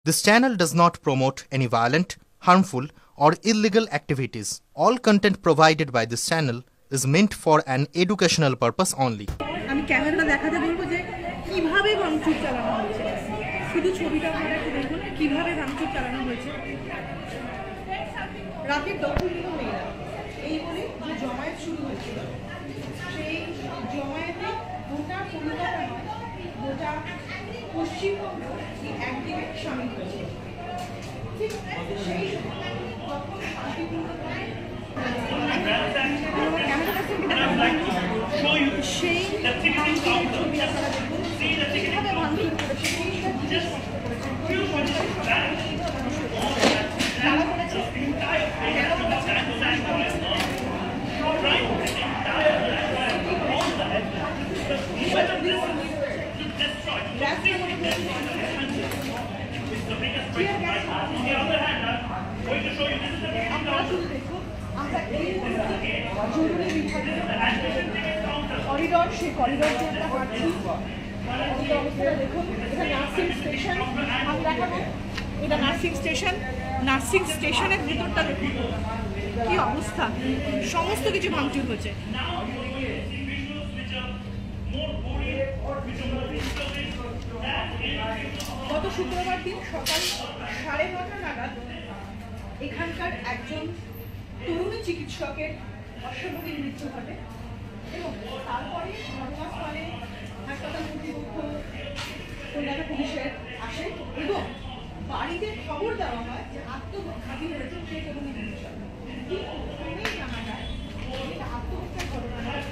This channel does not promote any violent, harmful, or illegal activities. All content provided by this channel is meant for an educational purpose only. আমি ক্যামেরাটা দেখাতে বলবো যে কিভাবে ভাঙচুর চালানো হয়েছে, শুধু ছবিটা আপনারা একটু দেখুন কিভাবে ভাঙচুর চালানো হয়েছে। রাতের দখলহীন মেয়েরা এই বলে যে জমায়েত শুরু হয়েছিল, সেই জমায়েতে গোটা কলকাতা নয়, গোটা পশ্চিমবঙ্গ একদিকে সামিল হয়েছে। ঠিক সেই যখন শান্তিপূর্ণভাবে সেই ভাঙচুরের ছবি আপনারা দেখুন, কীভাবে ভাঙচুর করেছে, তারা করেছে করিডর, সেই করিডর দিয়ে আমরা হাঁটছি। অবস্থাটা দেখুন, এটা নার্সিং স্টেশন, আমি দেখাবো এটা নার্সিং স্টেশন। নার্সিং স্টেশনের ভিতরটা দেখুন কি অবস্থা, সমস্ত কিছু ভাঙচুর হয়েছে। গত শুক্রবার দিন সকাল 9:30 নাগাদ এখানকার একজন তরুণী চিকিৎসকের অস্বাভাবিক মৃত্যু ঘটে এবং তারপরে ঘটনাস্থলে হাসপাতাল কর্তৃপক্ষ, কলকাতা পুলিশের আসে এবং বাড়িতে খবর দেওয়া হয় যে আত্মঘাতী হয়েছে সেই তরুণী চিকিৎসক। কিন্তু জানা যায় এটা আত্মহত্যার ঘটনা নয়,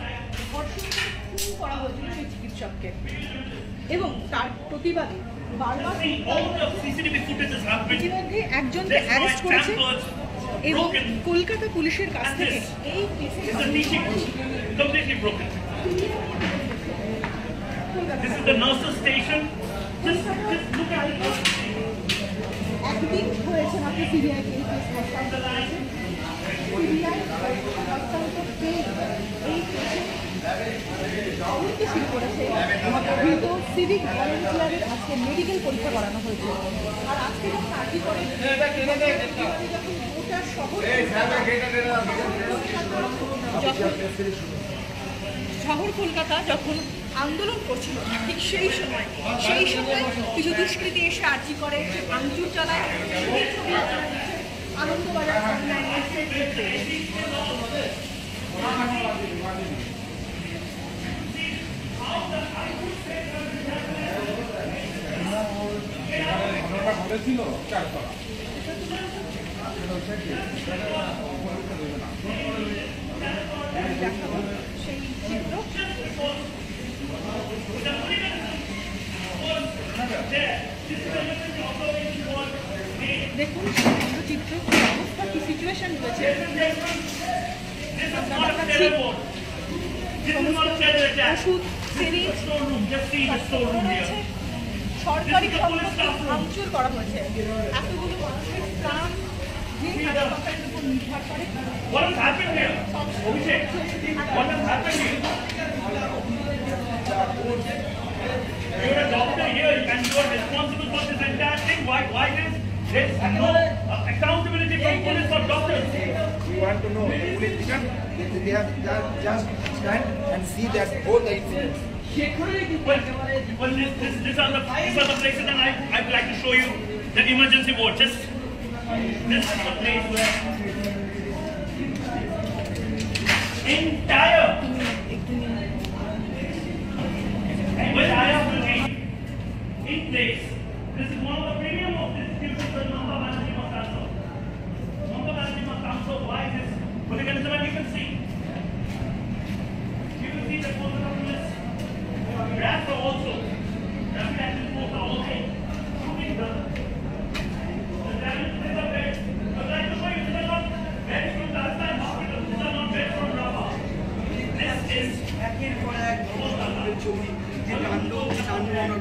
ধর্ষণ খুন করা হয়েছিল সেই চিকিৎসককে এবং তার প্রতিবাদে বারবার ইতিমধ্যে একজনকে অ্যারেস্ট করেছে এবং কলকাতা পুলিশের কাছ থেকে এই একদিন হয়েছে মাত্র সিবিআই কেস হস্তান্তর করেছে। সিবিআই হস্তান্তর পেয়ে এই কেসে তদন্ত শুরু করেছে। মৃত সিভিক ভলেন্টিয়ারের আজকে মেডিকেল পরীক্ষা করানো হয়েছে। আর আজকে যখন আর্জি করে গোটা শহর কলকাতা যখন আন্দোলন করছিল, ঠিক সেই সময় কিছু দুষ্কৃতী এসে আর্জি করে, ভাঙচুর চালায়। সেই ছবি আনন্দবাজার সেই চিত্র দেখুন, চিত্র অবস্থা কি সিচুয়েশন রয়েছে। ওষুধ, সিরিজ, সরকারি সম্পত্তি ভাঙচুর করা হয়েছে। এতগুলো মানুষের প্রাণ যে হাসপাতালের উপর নির্ভর করে। You're a doctor here, and you are responsible for this entire thing. Why there is no accountability from police or doctors? We want to know they have just stand and see that all the incidents. Well, these are the places, and I'd like to show you the emergency ward. This is the place where entire in place. This is one of the premium of this institution, the Mamata Banerjee Mastranso. Mamata Banerjee Mastranso, why this hooliganism? And you can see that Kolkata police, RAF also, Rapid Action Force are also shooting the damage. These are beds. I would like to show you, these are not beds from Rajasthan Hospital. These are not beds from Rabha. This is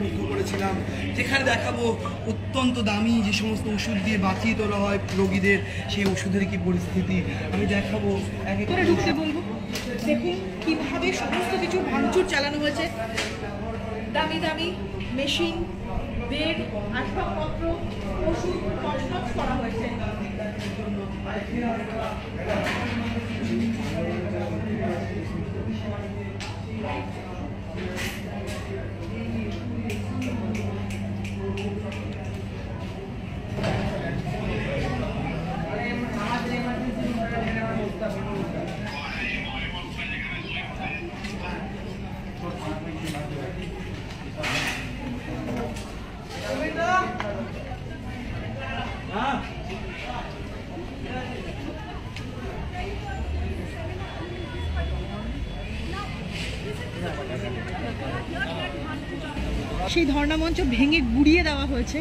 লক্ষ্য করেছিলাম, যেখানে দেখাবো অত্যন্ত দামি যে সমস্ত ওষুধ দিয়ে বাঁচিয়ে তোলা হয় রোগীদের, সেই ওষুধের কি পরিস্থিতি আমি দেখাবো। করে ঢুকতে বলবো, দেখুন কিভাবে সমস্ত কিছু ভাঙচুর চালানো হয়েছে। দামি দামি মেশিন, বেড, আসবাবপত্র, সেই ধর্ণা মঞ্চ ভেঙে গুড়িয়ে দেওয়া হয়েছে।